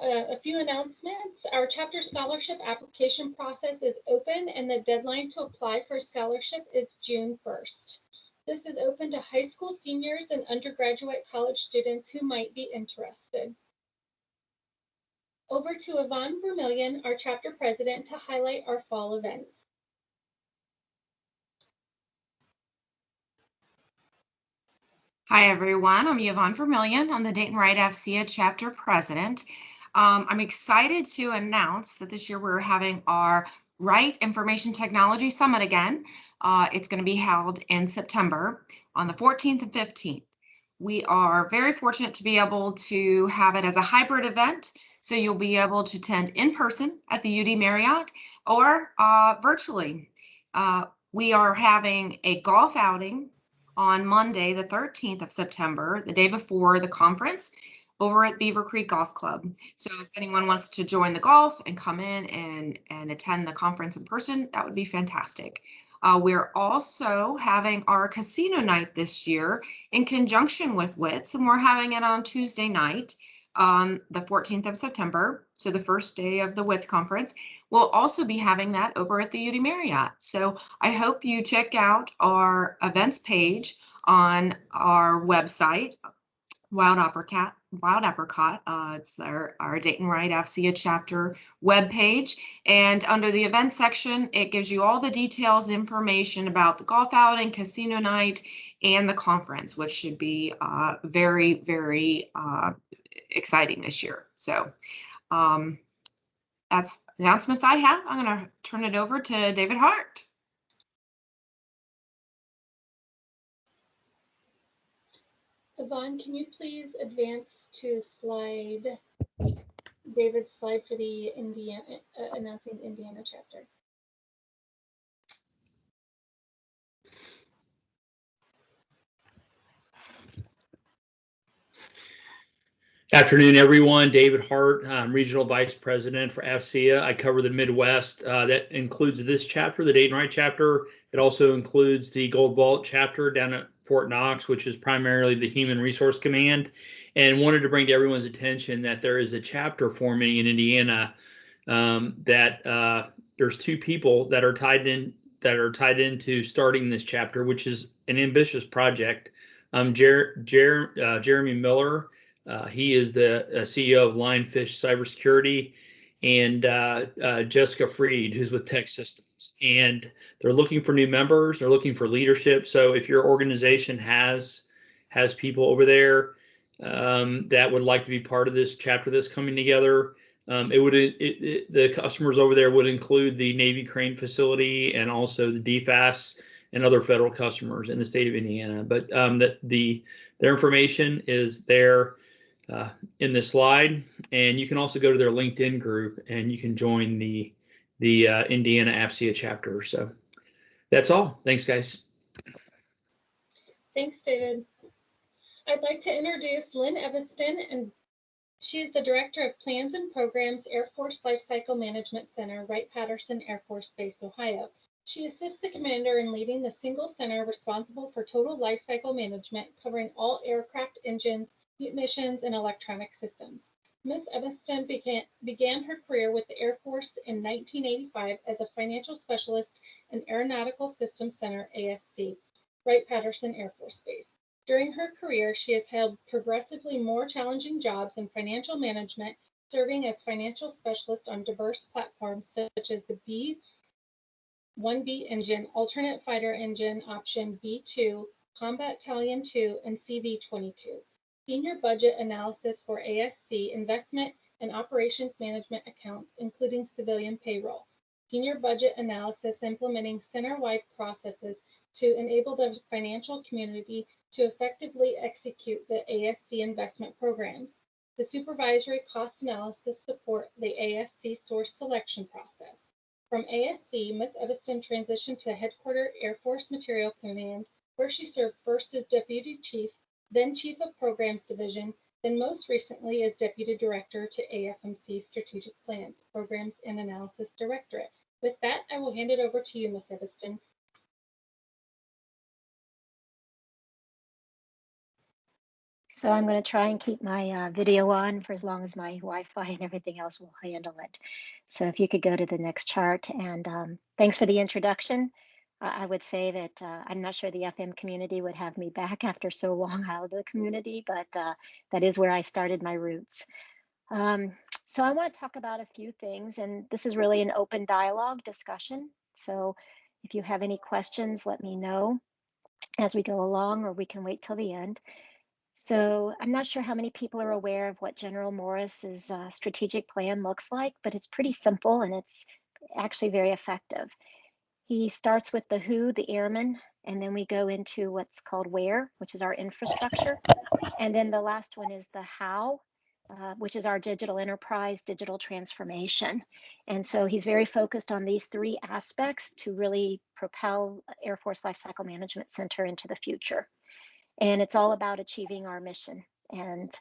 a few announcements. Our chapter scholarship application process is open, and the deadline to apply for a scholarship is June 1st. This is open to high school seniors and undergraduate college students who might be interested. Over to Yvonne Vermillion, our chapter president, to highlight our fall events. Hi, everyone. I'm Yvonne Vermillion. I'm the Dayton-Wright AFCEA chapter president. I'm excited to announce that this year we're having our Wright Information Technology Summit again. It's going to be held in September on the 14th and 15th. We are very fortunate to be able to have it as a hybrid event. So you'll be able to attend in person at the UD Marriott or virtually. We are having a golf outing on Monday, the 13th of September, the day before the conference, over at Beaver Creek Golf Club. So if anyone wants to join the golf and come in and attend the conference in person, that would be fantastic. We're also having our casino night this year in conjunction with WITS, and we're having it on Tuesday night on the 14th of September, so the first day of the WITS conference. We'll also be having that over at the UD Marriott. So I hope you check out our events page on our website, Wild Apricot. It's our Dayton-Wright AFCEA chapter webpage. And under the events section, it gives you all the details, information about the golf outing, casino night, and the conference, which should be very, very exciting this year. So that's the announcements I have. I'm going to turn it over to David Hart. Yvonne, can you please advance to David's slide for the announcing the Indiana chapter? Afternoon, everyone. David Hart, I'm Regional Vice President for AFCEA. I cover the Midwest. That includes this chapter, the Dayton-Wright chapter. It also includes the Gold Vault chapter down at Fort Knox, which is primarily the Human Resource Command. And wanted to bring to everyone's attention that there is a chapter forming in Indiana that there's two people that are tied into starting this chapter, which is an ambitious project. Jeremy Miller. He is the CEO of Lionfish Cybersecurity, and Jessica Freed, who's with Tech Systems. And they're looking for new members. They're looking for leadership. So if your organization has people over there that would like to be part of this chapter that's coming together, the customers over there would include the Navy Crane facility and also the DFAS and other federal customers in the state of Indiana. But their information is there in this slide, and you can also go to their LinkedIn group and you can join the Indiana AFCEA chapter. So that's all. Thanks, guys. Thanks, David. I'd like to introduce Lynn Evanson, and she's the Director of Plans and Programs, Air Force Lifecycle Management Center, Wright-Patterson Air Force Base, Ohio. She assists the commander in leading the single center responsible for total lifecycle management, covering all aircraft engines, munitions, and electronic systems. Ms. Eviston began her career with the Air Force in 1985 as a financial specialist in Aeronautical Systems Center, ASC, Wright-Patterson Air Force Base. During her career, she has held progressively more challenging jobs in financial management, serving as financial specialist on diverse platforms such as the B-1B engine, alternate fighter engine option B2, Combat Battalion 2, and CV-22. Senior budget analysis for ASC investment and operations management accounts, including civilian payroll. Senior budget analysis implementing center-wide processes to enable the financial community to effectively execute the ASC investment programs. The supervisory cost analysis support the ASC source selection process. From ASC, Ms. Eviston transitioned to Headquarters Air Force Material Command, where she served first as Deputy Chief, then Chief of Programs Division, then most recently as Deputy Director to AFMC Strategic Plans, Programs and Analysis Directorate. With that, I will hand it over to you, Ms. Eviston. So I'm going to try and keep my video on for as long as my Wi-Fi and everything else will handle it. So if you could go to the next chart, and thanks for the introduction. I would say that I'm not sure the FM community would have me back after so long out of the community, but that is where I started my roots. So I want to talk about a few things, and this is really an open dialogue discussion. So if you have any questions, let me know as we go along, or we can wait till the end. So I'm not sure how many people are aware of what General Morris's strategic plan looks like, but it's pretty simple and it's actually very effective. He starts with the who, the airmen, and then we go into what's called where, which is our infrastructure. And then the last one is the how, which is our digital enterprise, digital transformation. And so he's very focused on these three aspects to really propel Air Force Lifecycle Management Center into the future. And it's all about achieving our mission. And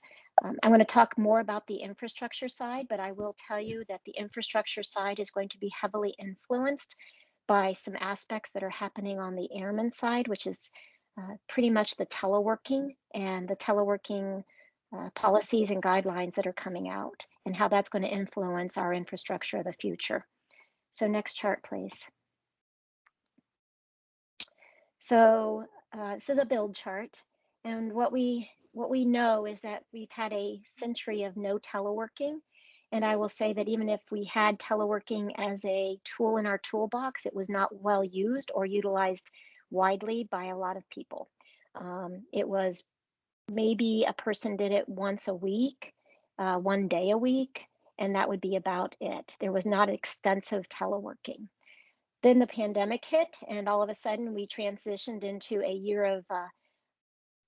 I'm going to talk more about the infrastructure side, but I will tell you that the infrastructure side is going to be heavily influenced by some aspects that are happening on the airman side, which is pretty much the teleworking and the teleworking policies and guidelines that are coming out, and how that's going to influence our infrastructure of the future. So next chart, please. So this is a build chart, and what we know is that we've had a century of no teleworking. And I will say that even if we had teleworking as a tool in our toolbox, it was not well used or utilized widely by a lot of people. It was maybe a person did it once a week, 1 day a week, and that would be about it. There was not extensive teleworking. Then the pandemic hit, and all of a sudden we transitioned into a year of,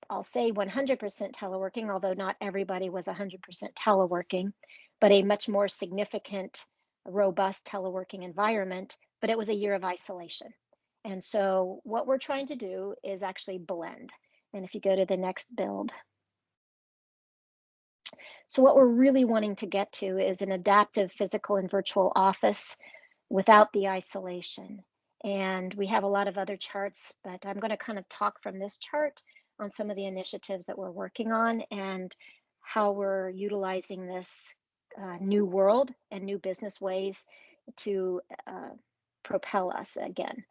I'll say 100% teleworking, although not everybody was 100% teleworking, but a much more significant, robust teleworking environment. But it was a year of isolation. And so what we're trying to do is actually blend. And if you go to the next build. So what we're really wanting to get to is an adaptive physical and virtual office without the isolation. And we have a lot of other charts, but I'm going to kind of talk from this chart on some of the initiatives that we're working on and how we're utilizing this new world and new business ways to propel us again.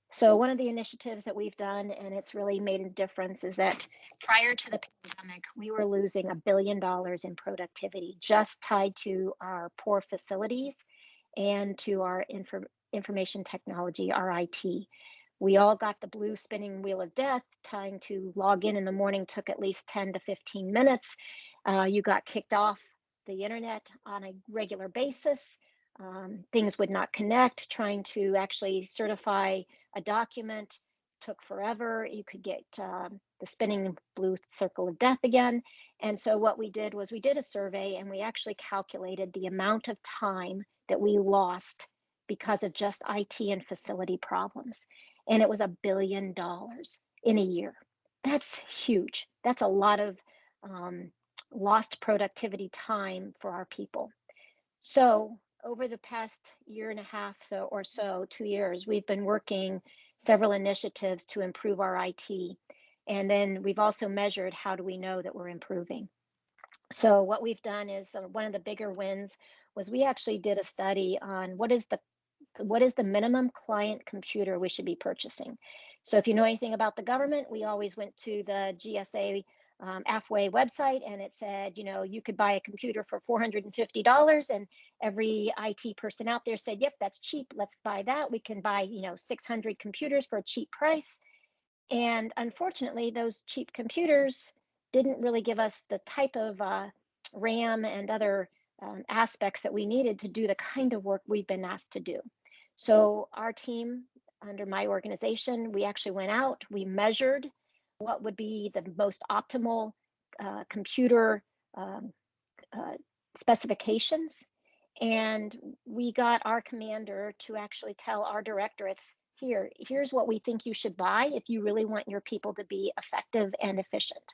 So one of the initiatives that we've done, and it's really made a difference, is that prior to the pandemic, we were losing $1 billion in productivity just tied to our poor facilities and to our information technology, our IT. We all got the blue spinning wheel of death. Trying to log in the morning took at least 10 to 15 minutes. You got kicked off the internet on a regular basis. Things would not connect. Trying to actually certify a document took forever. You could get the spinning blue circle of death again. And so what we did was we did a survey, and we actually calculated the amount of time that we lost because of just IT and facility problems. And it was $1 billion in a year. That's huge. That's a lot of lost productivity time for our people. So over the past year and a half or so, 2 years, we've been working several initiatives to improve our IT. And then we've also measured how do we know that we're improving. So what we've done is one of the bigger wins was we actually did a study on what is the minimum client computer we should be purchasing. So if you know anything about the government, we always went to the GSA AFWay website, and it said, you know, you could buy a computer for $450, and every IT person out there said, yep, that's cheap, let's buy that. We can buy, 600 computers for a cheap price. And unfortunately, those cheap computers didn't really give us the type of RAM and other aspects that we needed to do the kind of work we've been asked to do. So our team under my organization, we actually went out, we measured what would be the most optimal computer specifications. And we got our commander to actually tell our directorates, here's what we think you should buy if you really want your people to be effective and efficient.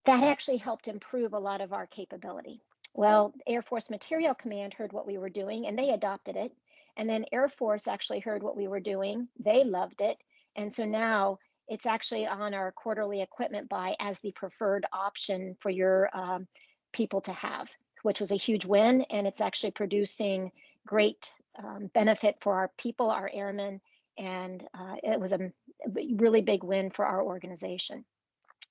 That actually helped improve a lot of our capability. Well, Air Force Material Command heard what we were doing and they adopted it. And then Air Force actually heard what we were doing. They loved it. And so now it's actually on our quarterly equipment buy as the preferred option for your people to have, which was a huge win. And it's actually producing great benefit for our people, our airmen, and it was a really big win for our organization.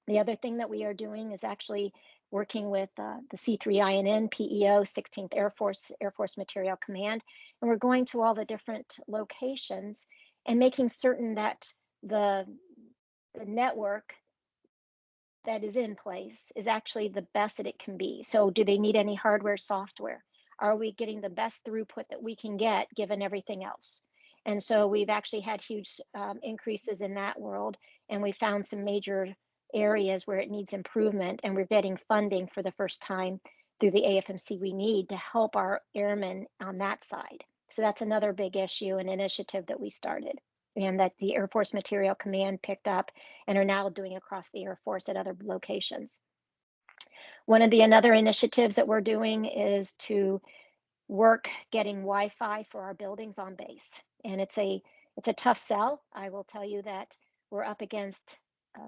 The other thing that we are doing is actually working with the C3INN PEO, 16th Air Force Material Command, and we're going to all the different locations and making certain that the network that is in place is actually the best that it can be. So do they need any hardware, software? Are we getting the best throughput that we can get given everything else? And so we've actually had huge increases in that world, and we found some major areas where it needs improvement, and we're getting funding for the first time through the AFMC we need to help our airmen on that side. So that's another big issue and initiative that we started, and that the Air Force Material Command picked up and are now doing across the Air Force at other locations. One of the another initiatives that we're doing is to work getting Wi-Fi for our buildings on base. And it's a tough sell. I will tell you that we're up against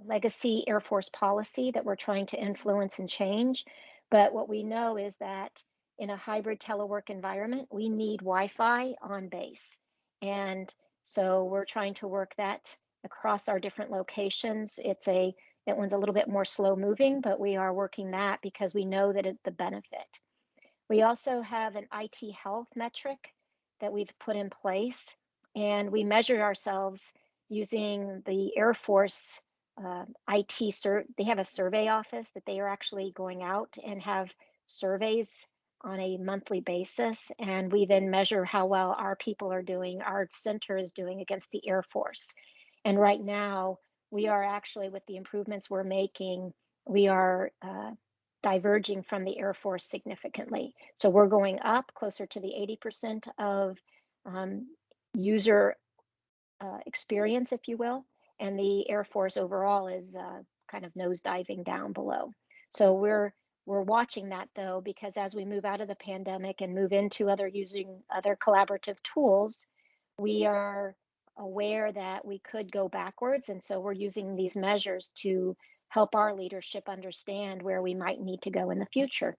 legacy Air Force policy that we're trying to influence and change. But what we know is that in a hybrid telework environment, we need Wi-Fi on base. And so we're trying to work that across our different locations. That one's a little bit more slow moving, but we are working that because we know that the benefit. We also have an IT health metric that we've put in place, and we measure ourselves using the Air Force they have a survey office that they are actually going out and have surveys on a monthly basis, and we then measure how well our people are doing, our center is doing against the Air Force. And right now, we are actually, with the improvements we're making, we are diverging from the Air Force significantly. So we're going up closer to the 80% of user experience, if you will, and the Air Force overall is kind of nosediving down below. So we're watching that though, because as we move out of the pandemic and move into using other collaborative tools, we are aware that we could go backwards. And so we're using these measures to help our leadership understand where we might need to go in the future.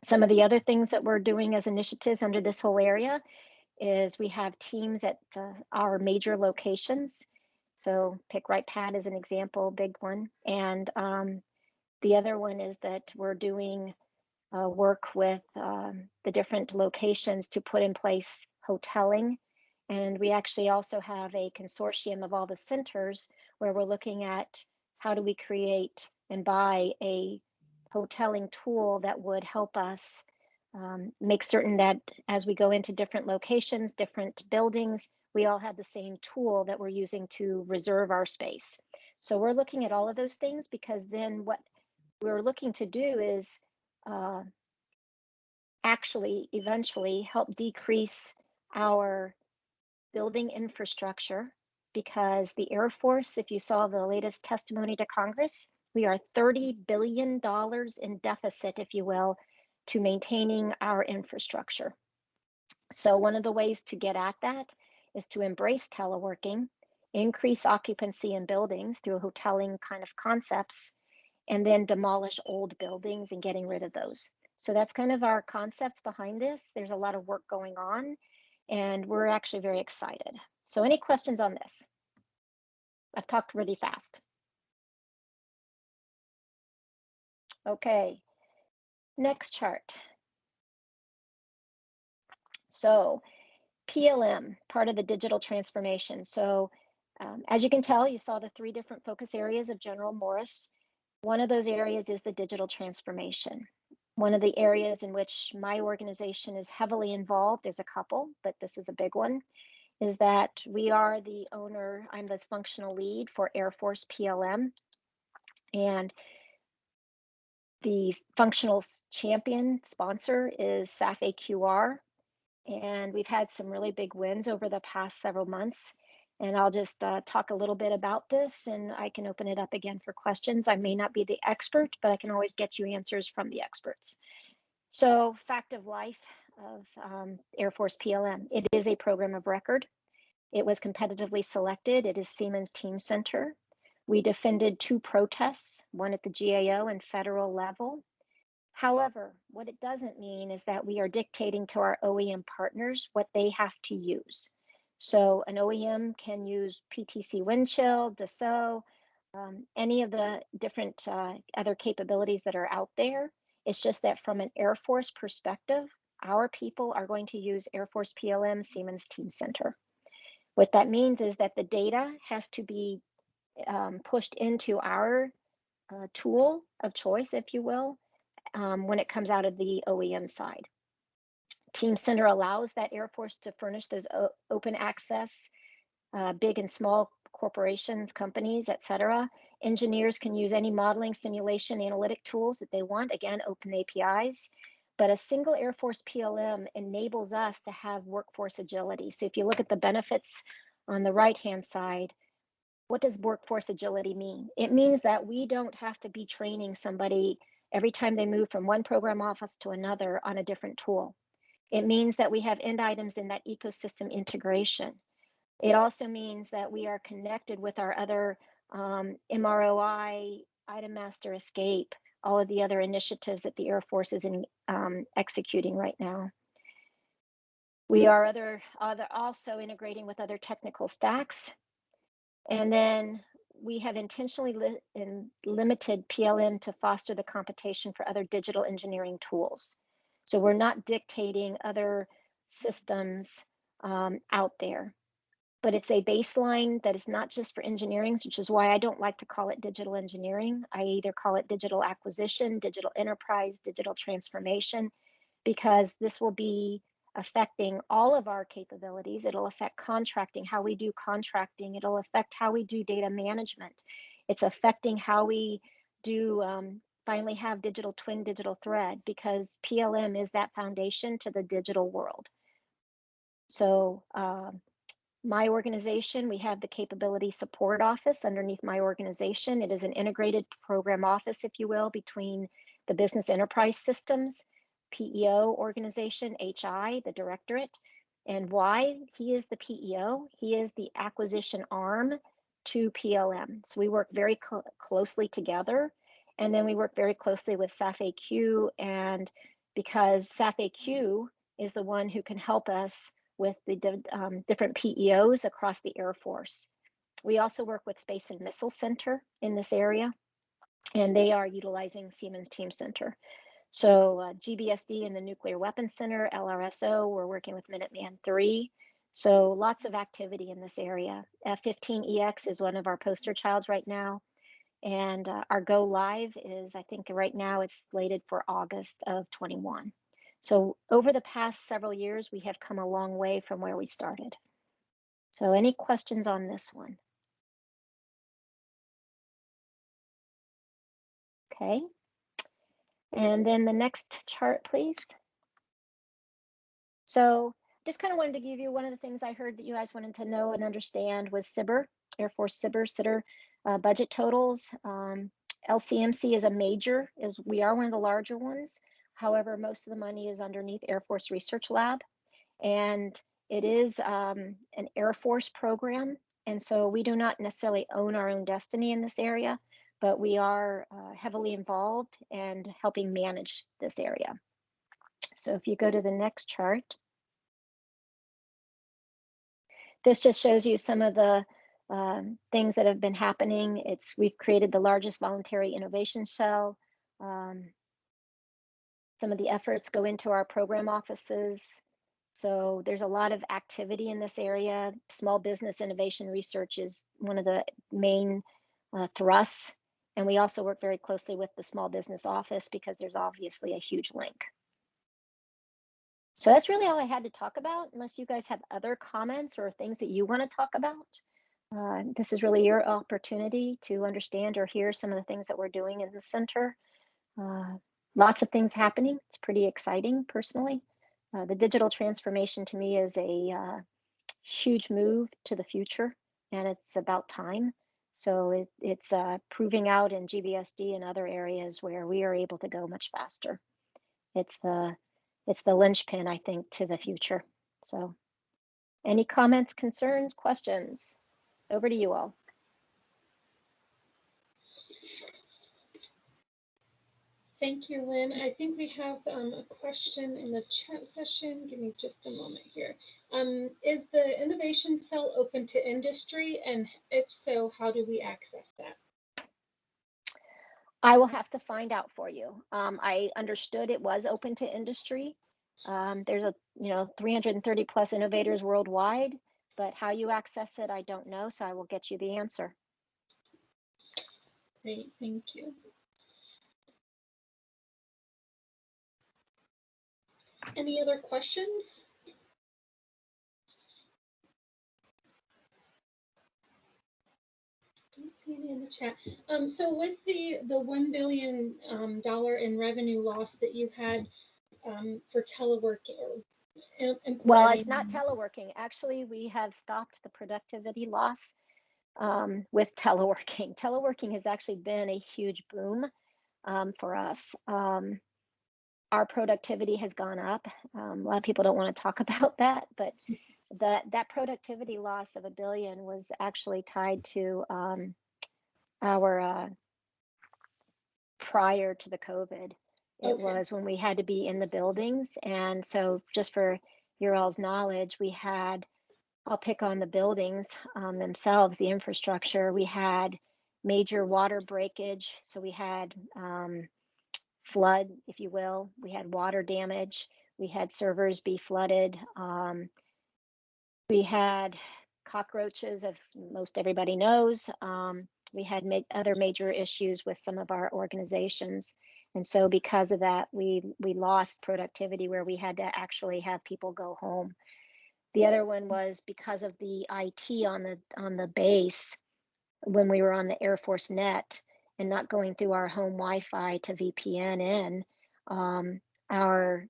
Some of the other things that we're doing as initiatives under this whole area is we have teams at our major locations. So pick Wright Pad as an example, big one. And the other one is that we're doing work with the different locations to put in place hoteling. And we actually also have a consortium of all the centers where we're looking at how do we create and buy a hoteling tool that would help us make certain that as we go into different locations, different buildings, we all have the same tool that we're using to reserve our space. So we're looking at all of those things, because then what we're looking to do is actually eventually help decrease our building infrastructure, because the Air Force, if you saw the latest testimony to Congress, we are $30 billion in deficit, if you will, to maintaining our infrastructure. So one of the ways to get at that is to embrace teleworking, increase occupancy in buildings through hoteling kind of concepts, and then demolish old buildings and getting rid of those. So that's kind of our concepts behind this. There's a lot of work going on, and we're actually very excited. So any questions on this? I've talked really fast. Okay, next chart. So PLM, part of the digital transformation. So as you can tell, you saw the 3 different focus areas of General Morris. One of those areas is the digital transformation. One of the areas in which my organization is heavily involved, there's a couple, but this is a big one, is that we are the owner, I'm the functional lead for Air Force PLM, and the functional champion sponsor is SAF-AQR, and we've had some really big wins over the past several months. And I'll just talk a little bit about this, and I can open it up again for questions. I may not be the expert, but I can always get you answers from the experts. So fact of life of Air Force PLM, it is a program of record. It was competitively selected. It is Siemens Team Center. We defended 2 protests, one at the GAO and federal level. However, what it doesn't mean is that we are dictating to our OEM partners what they have to use. So an OEM can use PTC wind chill, Dassault, any of the different other capabilities that are out there. It's just that from an Air Force perspective, our people are going to use Air Force PLM Siemens Team Center. What that means is that the data has to be pushed into our tool of choice, if you will, when it comes out of the OEM side. Team Center allows that Air Force to furnish those open access, big and small corporations, companies, et cetera. Engineers can use any modeling, simulation, analytic tools that they want, again, open APIs. But a single Air Force PLM enables us to have workforce agility. So if you look at the benefits on the right-hand side, what does workforce agility mean? It means that we don't have to be training somebody every time they move from one program office to another on a different tool. It means that we have end items in that ecosystem integration. It also means that we are connected with our other MROI, Item Master Escape, all of the other initiatives that the Air Force is executing right now. We are also integrating with other technical stacks. And then we have intentionally limited PLM to foster the competition for other digital engineering tools. So we're not dictating other systems out there, but it's a baseline that is not just for engineering, which is why I don't like to call it digital engineering. I either call it digital acquisition, digital enterprise, digital transformation, because this will be affecting all of our capabilities. It'll affect contracting, how we do contracting. It'll affect how we do data management. It's affecting how we do finally have digital twin, digital thread, because PLM is that foundation to the digital world. So my organization, we have the Capability Support Office underneath my organization. It is an integrated program office, if you will, between the business enterprise systems, PEO organization, HI, the directorate. And why? He is the PEO. He is the acquisition arm to PLM. So we work very closely together. And then we work very closely with SAF-AQ, and because SAF-AQ is the one who can help us with the different PEOs across the Air Force. We also work with Space and Missile Center in this area, and they are utilizing Siemens Team Center. So GBSD and the Nuclear Weapons Center, LRSO, we're working with Minuteman III. So lots of activity in this area. F-15EX is one of our poster childs right now. And our go live is, I think right now it's slated for August of 21. So over the past several years, we have come a long way from where we started. So any questions on this one? Okay. And then the next chart, please. So just kind of wanted to give you one of the things I heard that you guys wanted to know and understand was SIBR, Air Force SIBR budget totals. LCMC is a major, we are one of the larger ones. However, most of the money is underneath Air Force Research Lab, and it is an Air Force program. And so we do not necessarily own our own destiny in this area, but we are heavily involved and helping manage this area. So if you go to the next chart, this just shows you some of the things that have been happening. We've created the largest voluntary innovation cell. Some of the efforts go into our program offices. So there's a lot of activity in this area. Small business innovation research is one of the main thrusts. And we also work very closely with the small business office because there's obviously a huge link. So that's really all I had to talk about, unless you guys have other comments or things that you want to talk about. This is really your opportunity to understand or hear some of the things that we're doing in the center. Lots of things happening. It's pretty exciting personally. The digital transformation to me is a huge move to the future, and it's about time. So it's proving out in GBSD and other areas where we are able to go much faster. It's the linchpin, I think, to the future. So Any comments, concerns, questions? Over to you all. Thank you, Lynn. I think we have a question in the chat session. Give me just a moment here. Is the innovation cell open to industry? And if so, how do we access that? I will have to find out for you. I understood it was open to industry. There's 330 plus innovators worldwide, but how you access it, I don't know. So I will get you the answer. Great, thank you. Any other questions? Don't see any in the chat. So with the $1 billion in revenue loss that you had for teleworking, Well, it's not teleworking. Actually, we have stopped the productivity loss with teleworking. Teleworking has actually been a huge boom for us. Our productivity has gone up. A lot of people don't want to talk about that, but that productivity loss of $1 billion was actually tied to our prior to the COVID. It was when we had to be in the buildings. And so just for your all's knowledge, we had, I'll pick on the buildings themselves, the infrastructure. We had major water breakage. So we had flood, if you will. We had water damage. We had servers be flooded. We had cockroaches, as most everybody knows. We had other major issues with some of our organizations. And so because of that, we lost productivity where we had to actually have people go home. The other one was because of the IT on the base when we were on the Air Force net and not going through our home Wi-Fi to VPN in, our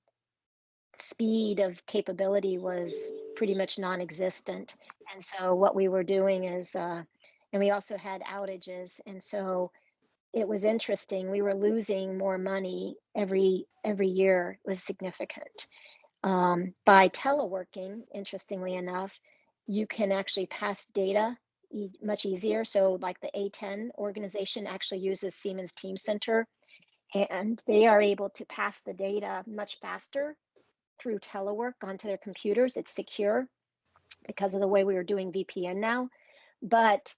speed of capability was pretty much non-existent. And so what we were doing is, and we also had outages. And so it was interesting. We were losing more money every year. It was significant. By teleworking, interestingly enough, you can actually pass data much easier. So like the A10 organization actually uses Siemens Team Center, and they are able to pass the data much faster through telework onto their computers. It's secure because of the way we were doing VPN now, but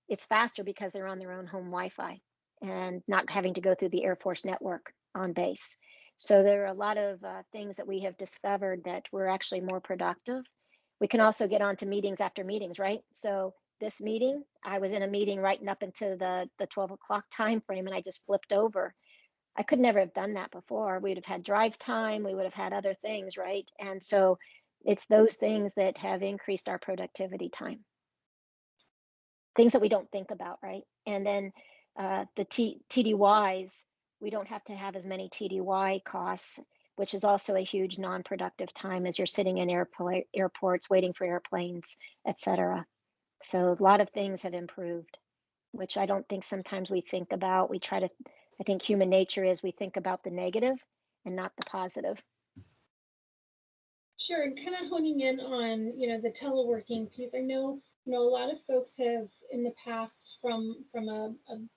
it's faster because they're on their own home Wi-Fi and not having to go through the Air Force network on base. So there are a lot of things that we have discovered that we're actually more productive. We can also get on to meetings after meetings, right? So this meeting, I was in a meeting right up into the 12 o'clock time frame, and I just flipped over. I could never have done that before. We would have had drive time. We would have had other things, right? And so it's those things that have increased our productivity time. Things that we don't think about, right? And then the TDYs, we don't have to have as many TDY costs, which is also a huge non-productive time as you're sitting in airports waiting for airplanes, et cetera. So a lot of things have improved, which I don't think sometimes we think about. I think human nature is we think about the negative and not the positive. Sure, and kind of honing in on, the teleworking piece. I know, a lot of folks have in the past from a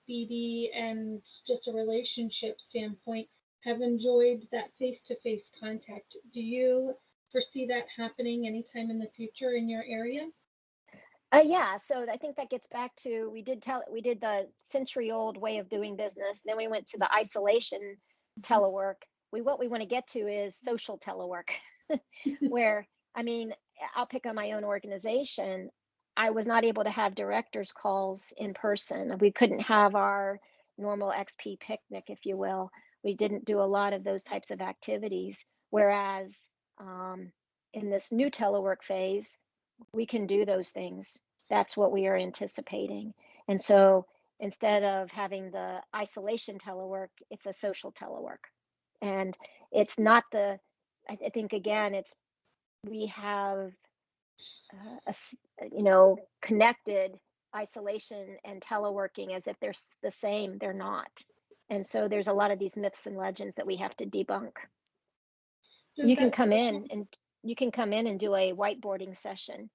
BD and just a relationship standpoint have enjoyed that face-to-face contact. Do you foresee that happening anytime in the future in your area? Yeah, so I think that gets back to we did the century-old way of doing business. Then we went to the isolation telework. What we want to get to is social telework, where I'll pick on my own organization. I was not able to have directors calls in person. We couldn't have our normal XP picnic, if you will. We didn't do a lot of those types of activities. Whereas in this new telework phase, we can do those things. That's what we are anticipating. And so instead of having the isolation telework, it's a social telework. And it's not I think again, we have, connected isolation and teleworking as if they're the same. They're not. And so there's a lot of these myths and legends that we have to debunk. You can come in and you can come in and do a whiteboarding session,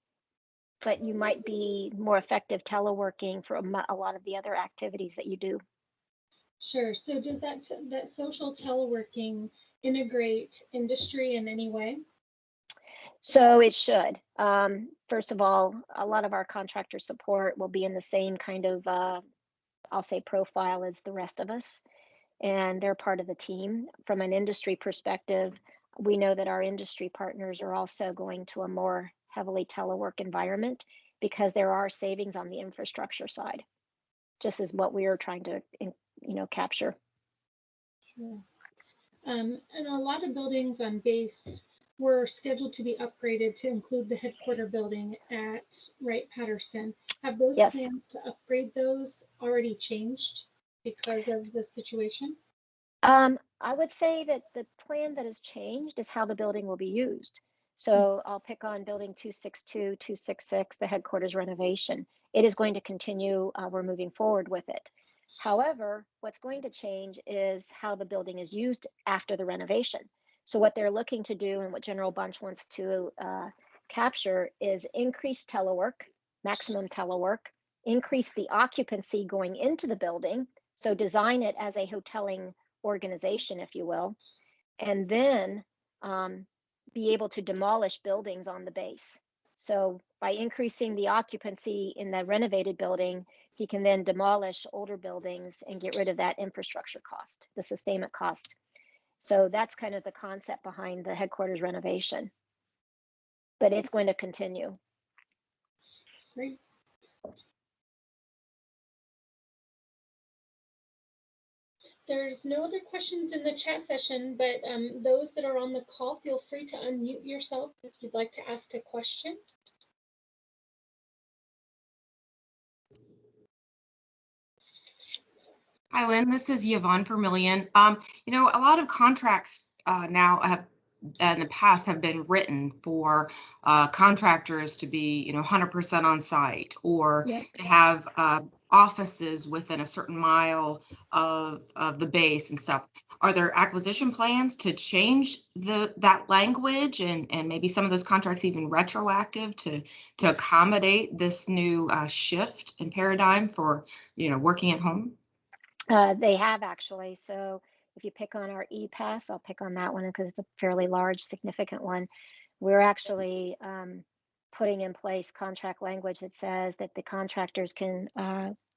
but you might be more effective teleworking for a lot of the other activities that you do. Sure. So does that social teleworking integrate industry in any way? So it should. First of all, a lot of our contractor support will be in the same kind of, I'll say, profile as the rest of us, and they're part of the team. From an industry perspective, we know that our industry partners are also going to a more heavily telework environment because there are savings on the infrastructure side, just as what we are trying to, capture. Sure. And a lot of buildings on base were scheduled to be upgraded to include the headquarter building at Wright-Patterson. Have those Yes. plans to upgrade those already changed because of the situation? I would say that the plan that has changed is how the building will be used. So I'll pick on building 262, 266, the headquarters renovation. It is going to continue. We're moving forward with it. However, what's going to change is how the building is used after the renovation. So what they're looking to do and what General Bunch wants to capture is increase telework, maximum telework, increase the occupancy going into the building. So design it as a hoteling organization, if you will, and then be able to demolish buildings on the base. So by increasing the occupancy in the renovated building, he can then demolish older buildings and get rid of that infrastructure cost, the sustainment cost. So that's kind of the concept behind the headquarters renovation. But it's going to continue. Great. There's no other questions in the chat session, but those that are on the call, feel free to unmute yourself if you'd like to ask a question. Hi, Lynn. This is Yvonne Vermillion. A lot of contracts now have in the past have been written for contractors to be, 100% on site, or to have offices within a certain mile of the base and stuff. Are there acquisition plans to change that language and maybe some of those contracts even retroactive to accommodate this new shift in paradigm for, working at home? They have actually. So if you pick on our e-pass, I'll pick on that one because it's a fairly large, significant one. We're actually putting in place contract language that says that the contractors can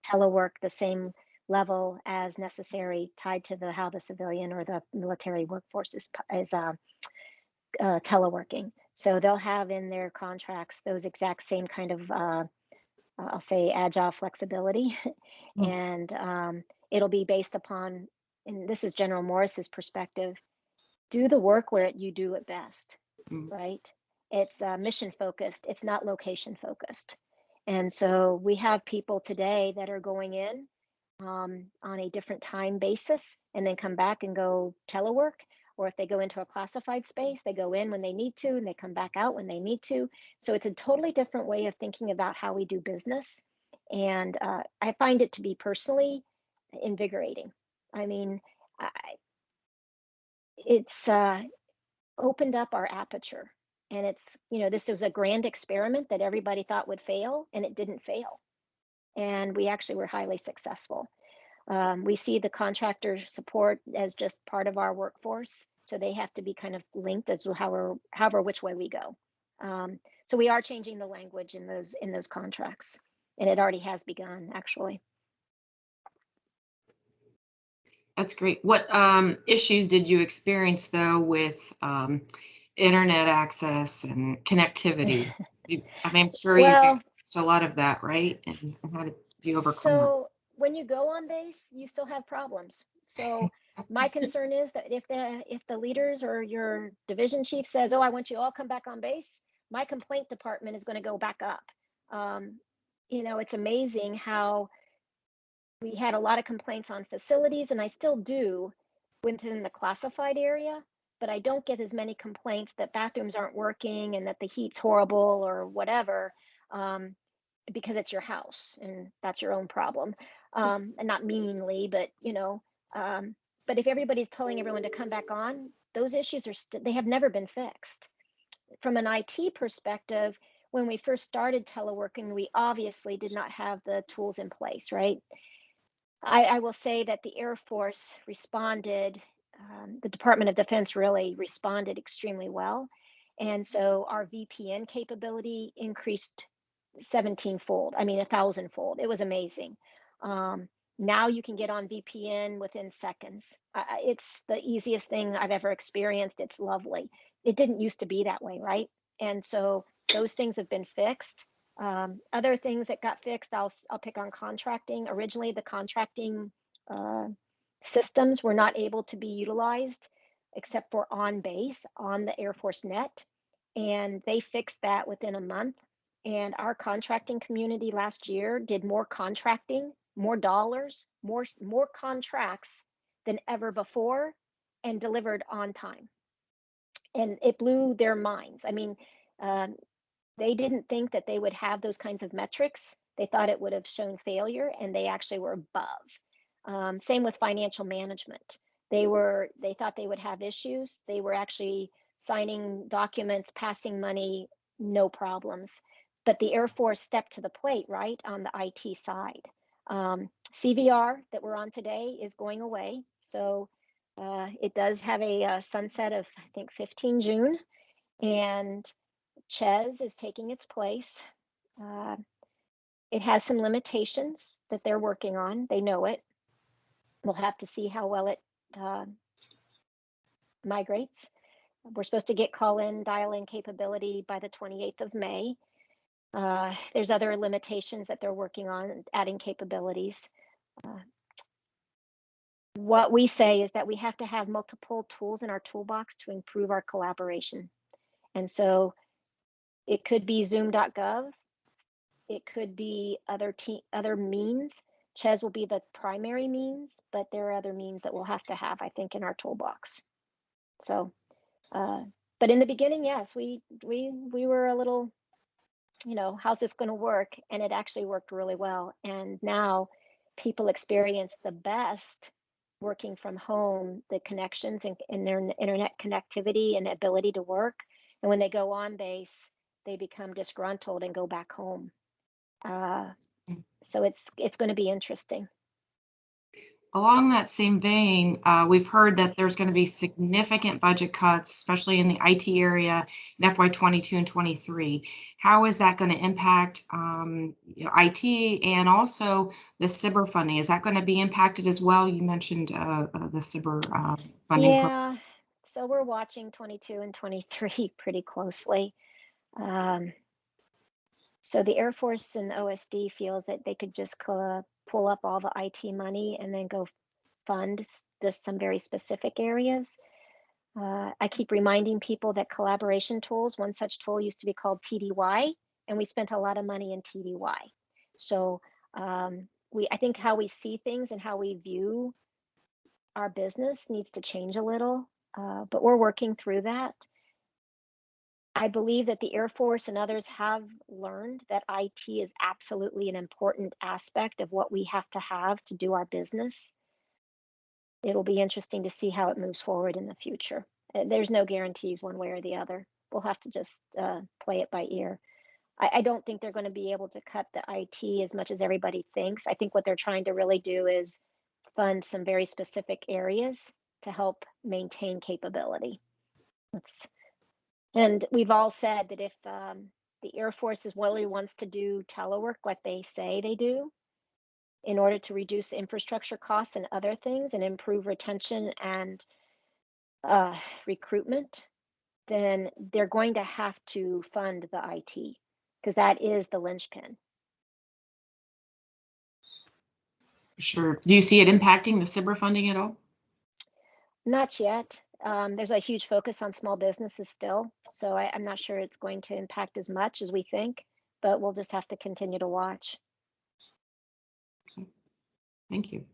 telework the same level as necessary, tied to how the civilian or the military workforce is teleworking. So they'll have in their contracts those exact same kind of, I'll say, agile flexibility. And it'll be based upon, and this is General Morris's perspective, do the work where you do it best, right? It's mission focused, it's not location focused. And so we have people today that are going in on a different time basis and then come back and go telework. Or if they go into a classified space, they go in when they need to and they come back out when they need to. So it's a totally different way of thinking about how we do business. And I find it to be personally invigorating. I mean, it's opened up our aperture. And it's, this was a grand experiment that everybody thought would fail, and it didn't fail. And we actually were highly successful. We see the contractor support as just part of our workforce. So they have to be kind of linked as to however which way we go. So we are changing the language in those contracts, and it already has begun, actually. That's great. What issues did you experience, though, with internet access and connectivity? I'm sure you experienced a lot of that, right? And how did you overcome that? So when you go on base, you still have problems. So my concern is that if the leaders or your division chief says, "Oh, I want you all come back on base," my complaint department is going to go back up. It's amazing how we had a lot of complaints on facilities, and I still do within the classified area, but I don't get as many complaints that bathrooms aren't working and that the heat's horrible or whatever, because it's your house and that's your own problem. And not meanly, but but if everybody's telling everyone to come back on, those issues they have never been fixed. from an IT perspective, when we first started teleworking, we obviously did not have the tools in place, right? I will say that the Air Force responded, the Department of Defense really responded extremely well. And so our VPN capability increased 17-fold, I mean, 1,000-fold. It was amazing. Now you can get on VPN within seconds. It's the easiest thing I've ever experienced. It's lovely. It didn't used to be that way, right? And so those things have been fixed. Other things that got fixed, I'll pick on contracting. Originally, the contracting systems were not able to be utilized except for on base on the Air Force net, and they fixed that within a month. And our contracting community last year did more contracting, more dollars, more contracts than ever before, and delivered on time. And it blew their minds. I mean, they didn't think that they would have those kinds of metrics. They thought it would have shown failure, and they actually were above. Same with financial management. They thought they would have issues. They were actually signing documents, passing money, no problems. But the Air Force stepped to the plate, right, on the IT side. CVR that we're on today is going away. So it does have a sunset of, I think, 15 June. And CHES is taking its place. It has some limitations that they're working on. They know it. We'll have to see how well it migrates. We're supposed to get call-in, dial-in capability by the 28th of May. There's other limitations that they're working on, adding capabilities. What we say is that we have to have multiple tools in our toolbox to improve our collaboration. And so it could be zoom.gov. It could be other means. CHES will be the primary means, but there are other means that we'll have to have, I think, in our toolbox. So, but in the beginning, yes, we were a little, how's this going to work? And it actually worked really well. And now people experience the best working from home, the connections and their internet connectivity and ability to work. And when they go on base, they become disgruntled and go back home. So it's going to be interesting. Along that same vein, we've heard that there's going to be significant budget cuts, especially in the IT area in FY22 and 23. How is that going to impact IT and also the CIBER funding? Is that going to be impacted as well? You mentioned the CIBER funding. Yeah, so we're watching 22 and 23 pretty closely. So the Air Force and OSD feels that they could just pull up all the IT money and then go fund just some very specific areas. I keep reminding people that collaboration tools, one such tool used to be called TDY, and we spent a lot of money in TDY. So I think how we see things and how we view our business needs to change a little, but we're working through that. I believe that the Air Force and others have learned that IT is absolutely an important aspect of what we have to do our business. It'll be interesting to see how it moves forward in the future. There's no guarantees one way or the other. We'll have to just play it by ear. I don't think they're going to be able to cut the IT as much as everybody thinks. I think what they're trying to really do is fund some very specific areas to help maintain capability. And we've all said that if the Air Force really wants to do telework like they say they do, in order to reduce infrastructure costs and other things and improve retention and recruitment, then they're going to have to fund the IT because that is the linchpin. Sure. Do you see it impacting the CIBER funding at all? Not yet. There's a huge focus on small businesses still, so I'm not sure it's going to impact as much as we think, but we'll just have to continue to watch. Thank you.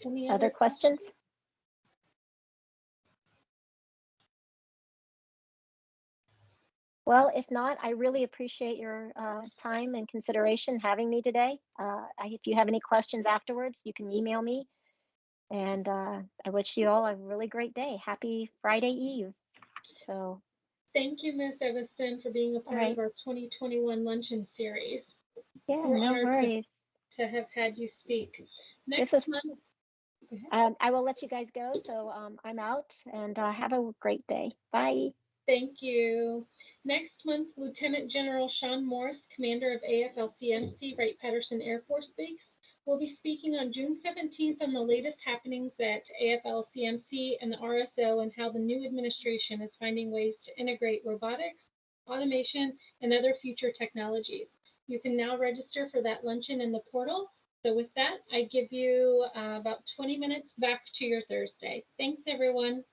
Any Other questions? Well, if not, I really appreciate your time and consideration having me today. If you have any questions afterwards, you can email me. And I wish you all a really great day. Happy Friday Eve. So, Thank you, Ms. Eviston, for being a all part right. of our 2021 luncheon series. Yeah, We're no honored worries. to have had you speak. This Next is, month, go ahead. I will let you guys go. So I'm out and have a great day. Bye. Thank you. Next month, Lieutenant General Sean Morris, commander of AFLCMC Wright-Patterson Air Force Base, will be speaking on June 17th on the latest happenings at AFLCMC and the RSO and how the new administration is finding ways to integrate robotics, automation, and other future technologies. You can now register for that luncheon in the portal. So with that, I give you about 20 minutes back to your Thursday. Thanks, everyone.